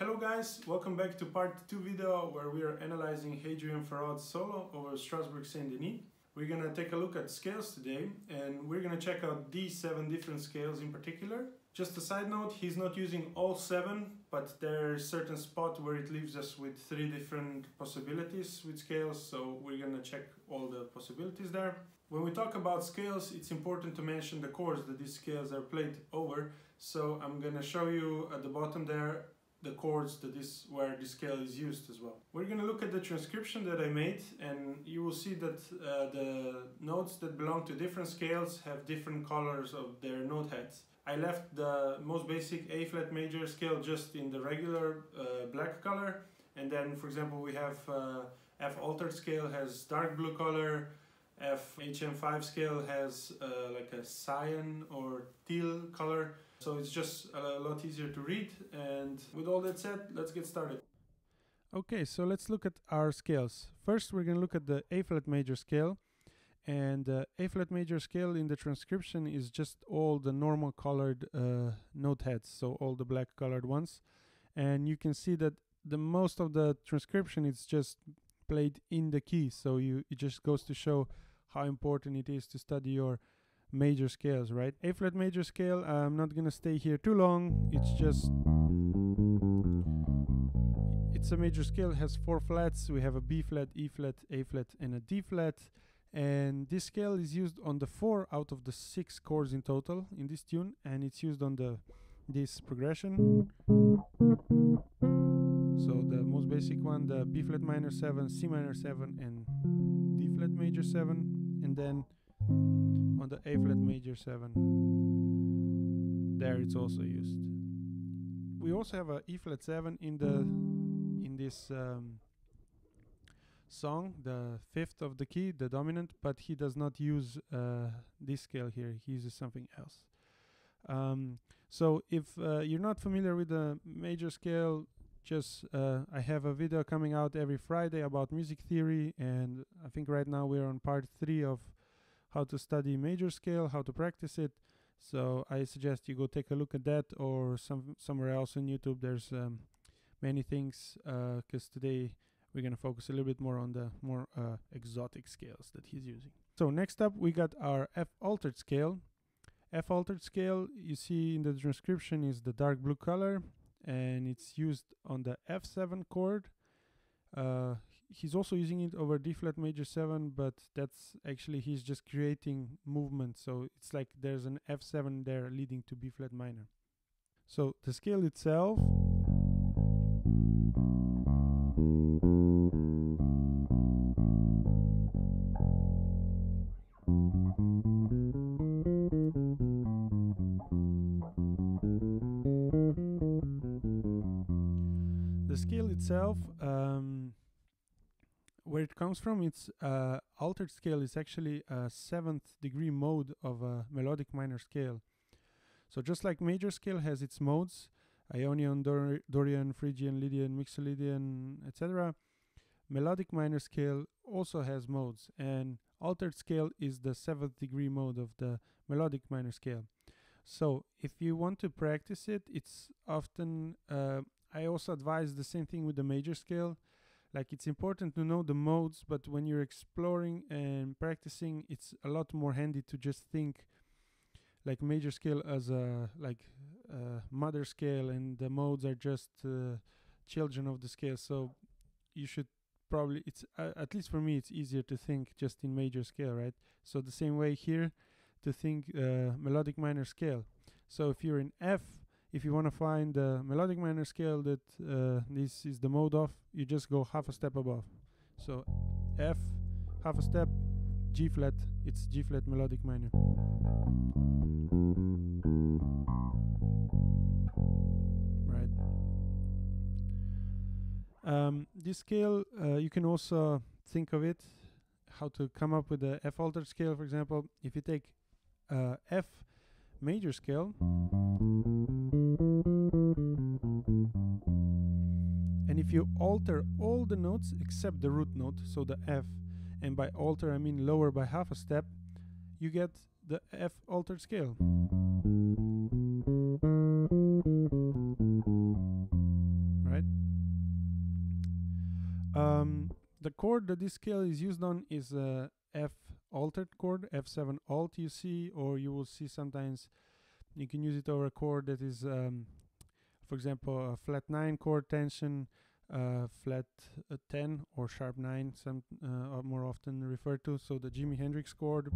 Hello guys, welcome back to part 2 video where we are analyzing Hadrien Feraud's solo over Strasbourg Saint-Denis. We're gonna take a look at scales today and we're gonna check out these 7 different scales in particular. Just a side note, he's not using all 7, but there's certain spot where it leaves us with 3 different possibilities with scales, so we're gonna check all the possibilities there. When we talk about scales, it's important to mention the chords that these scales are played over, so I'm gonna show you at the bottom there the chords where this scale is used as well. We're going to look at the transcription that I made, and you will see that the notes that belong to different scales have different colors of their note heads. I left the most basic A flat major scale just in the regular black color, and then for example we have F altered scale has dark blue color, F HM5 scale has like a cyan or teal color. So it's just a lot easier to read, and with all that said, let's get started. Okay, so let's look at our scales. First we're going to look at the A flat major scale, and A flat major scale in the transcription is just all the normal colored note heads, so all the black colored ones. And you can see that the most of the transcription is just played in the key, so it just goes to show how important it is to study your major scales, right? A flat major scale, I'm not gonna stay here too long. It's a major scale, has 4 flats. We have a B flat, E flat, A flat, and a D flat. And this scale is used on the 4 out of the 6 chords in total in this tune, and it's used on this progression. So the most basic one, the B flat minor 7, C minor 7, and D flat major 7, and then on the A flat major 7, there it's also used. We also have a E flat 7 in this song, the 5th of the key, the dominant, but he does not use this scale here. He uses something else. So if you're not familiar with the major scale, just I have a video coming out every Friday about music theory, and I think right now we're on part 3 of how to study major scale, how to practice it. So I suggest you go take a look at that, or somewhere else on YouTube. There's many things, because today we're going to focus a little bit more on the more exotic scales that he's using. So next up we got our F altered scale. F altered scale, you see in the transcription, is the dark blue color, and it's used on the F7 chord. He's also using it over D flat major 7, but that's actually, he's just creating movement, so it's like there's an F7 there leading to B flat minor. So the scale itself, where it comes from, it's altered scale is actually a 7th degree mode of a melodic minor scale. So just like major scale has its modes, Ionian, Dorian, Phrygian, Lydian, Mixolydian, etc., melodic minor scale also has modes, and altered scale is the 7th degree mode of the melodic minor scale. So if you want to practice it, it's often I also advise the same thing with the major scale. Like, it's important to know the modes, but when you're exploring and practicing, it's a lot more handy to just think like major scale as a mother scale, and the modes are just children of the scale. So you should probably, it's at least for me, it's easier to think just in major scale, right? So the same way here, to think melodic minor scale. So if you're in F, if you want to find the melodic minor scale that this is the mode of, you just go half a step above. So F, half a step, G flat, it's G flat melodic minor. Right. This scale, you can also think of it, how to come up with the F altered scale, for example. If you take F major scale, and if you alter all the notes except the root note, so the F, and by alter I mean lower by half a step, you get the F altered scale. Right? The chord that this scale is used on is a F altered chord, F7 alt you see, or you will see sometimes you can use it over a chord that is, for example, a flat 9 chord tension, flat 10 or sharp 9, some are more often referred to, so the Jimi Hendrix chord.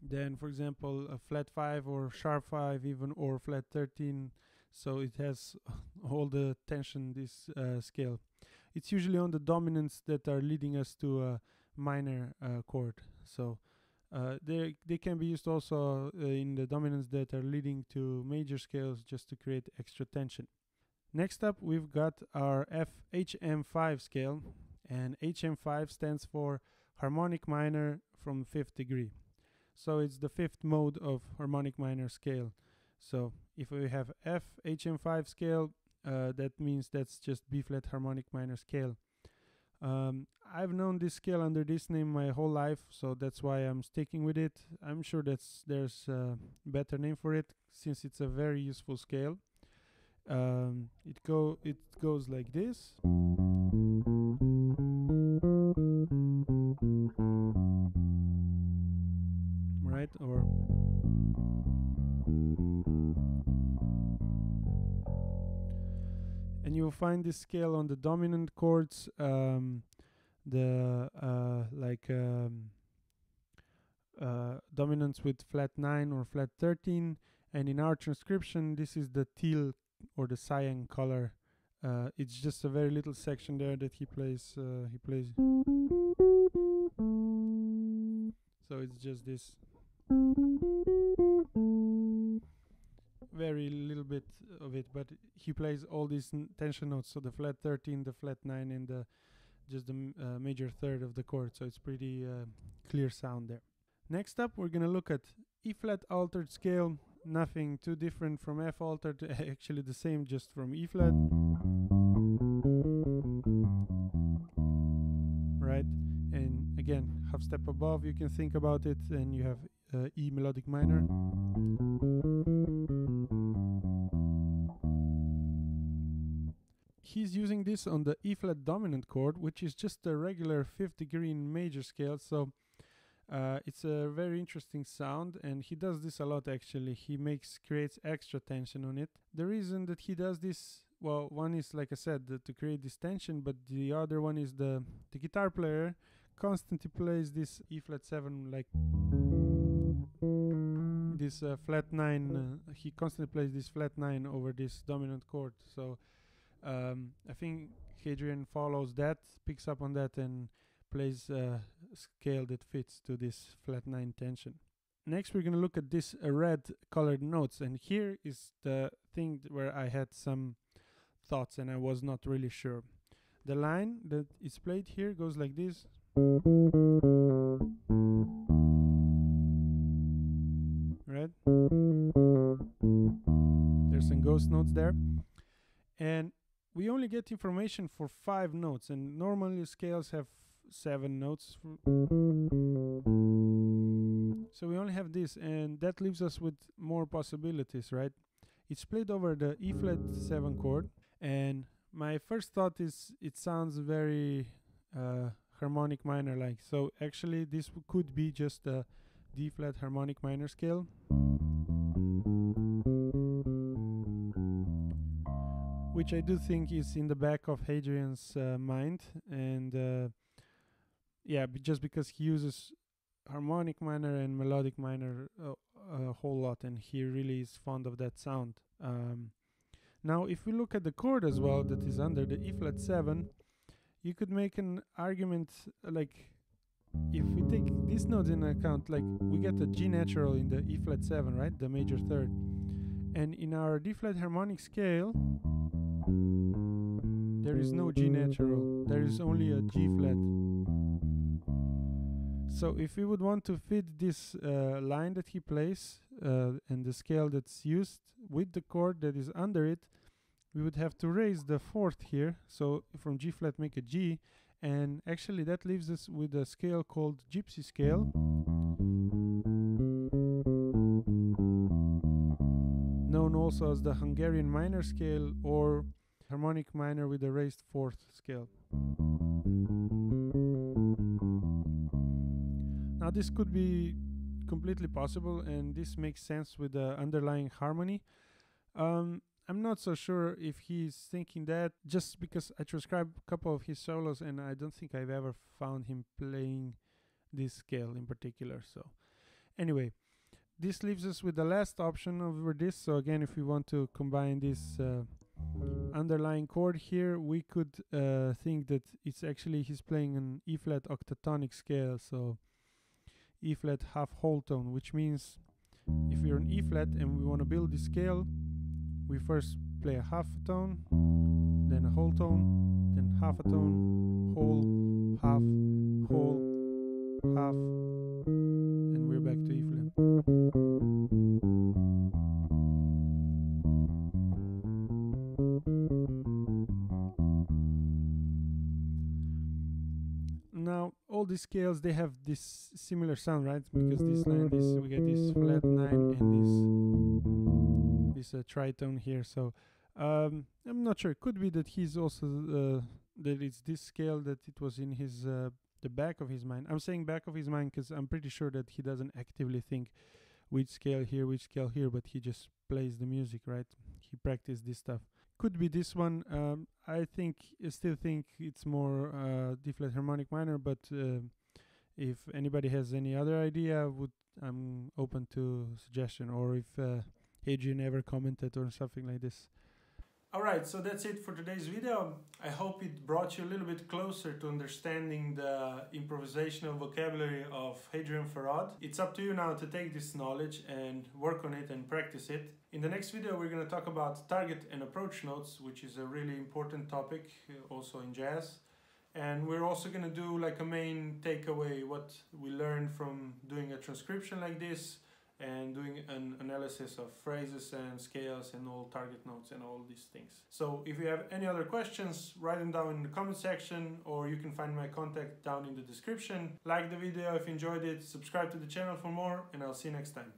Then, for example, a flat 5 or sharp 5 even, or flat 13, so it has all the tension, this scale. It's usually on the dominants that are leading us to a minor chord, so they can be used also in the dominants that are leading to major scales, just to create extra tension. Next up, we've got our HM5 scale, and HM5 stands for harmonic minor from 5th degree. So it's the 5th mode of harmonic minor scale. So if we have F HM5 scale, that means that's just B flat harmonic minor scale. I've known this scale under this name my whole life, so that's why I'm sticking with it. I'm sure there's a better name for it, since it's a very useful scale. It goes like this. Right, or and you will find this scale on the dominant chords, dominants with flat 9 or flat 13, and in our transcription this is the teal or the cyan color. It's just a very little section there that he plays. So it's just this very little bit of it, but he plays all these tension notes, so the flat 13, the flat 9, and the major third of the chord, so it's pretty clear sound there. Next up, we're gonna look at E flat altered scale. Nothing too different from F altered, actually the same, just from E flat. Right, and again, half step above, you can think about it, and you have E melodic minor. He's using this on the E flat dominant chord, which is just a regular 5th degree in major scale, so it's a very interesting sound, and he does this a lot actually. He creates extra tension on it. The reason that he does this, well, one is, like I said, to create this tension, but the other one is the guitar player constantly plays this E flat 7, like this flat 9. He constantly plays this flat 9 over this dominant chord, so I think Hadrien follows that, picks up on that, and plays a scale that fits to this flat 9 tension. Next, we're going to look at this red colored notes, and here is the thing where I had some thoughts and I was not really sure. The line that is played here goes like this. Right? There's some ghost notes there. And we only get information for 5 notes, and normally scales have 7 notes. So we only have this, and that leaves us with more possibilities, right? It's played over the E flat 7 chord, and my first thought is it sounds very harmonic minor like. So actually this could be just a D flat harmonic minor scale. Which I do think is in the back of Hadrien's mind, and yeah, just because he uses harmonic minor and melodic minor a whole lot, and he really is fond of that sound. Now, if we look at the chord as well that is under the E flat 7, you could make an argument, like, if we take these notes in account, like, we get a G natural in the E flat 7, right, the major third, and in our D flat harmonic scale there is no G natural, there is only a G flat. So if we would want to fit this line that he plays and the scale that's used with the chord that is under it, we would have to raise the 4th here, so from G flat make a G, and actually that leaves us with a scale called gypsy scale, known also as the Hungarian minor scale or harmonic minor with a raised fourth scale. Now this could be completely possible, and this makes sense with the underlying harmony. I'm not so sure if he's thinking that, just because I transcribed a couple of his solos and I don't think I've ever found him playing this scale in particular. So anyway, this leaves us with the last option over this. So again, if we want to combine this underlying chord here, we could think that it's actually he's playing an E flat octatonic scale, so E flat half whole tone, which means if we're on E flat and we want to build this scale, we first play a half tone, then a whole tone, then half a tone, whole, half, and we're back to E flat. Now all these scales, they have this similar sound, right? Because this line, we get this flat 9 and this tritone here. So I'm not sure. It could be that he's also that it's this scale that it was in his the back of his mind. I'm saying back of his mind because I'm pretty sure that he doesn't actively think which scale here, but he just plays the music, right? He practiced this stuff. Could be this one. I still think it's more D flat harmonic minor, but if anybody has any other idea, I'm open to suggestion, or if Hadrien ever commented or something like this. Alright, so that's it for today's video. I hope it brought you a little bit closer to understanding the improvisational vocabulary of Hadrien Feraud. It's up to you now to take this knowledge and work on it and practice it. In the next video we're going to talk about target and approach notes, which is a really important topic also in jazz. And we're also going to do like a main takeaway, what we learned from doing a transcription like this, and doing an analysis of phrases and scales and all target notes and all these things. So if you have any other questions, write them down in the comment section, or you can find my contact down in the description. Like the video if you enjoyed it, subscribe to the channel for more, and I'll see you next time.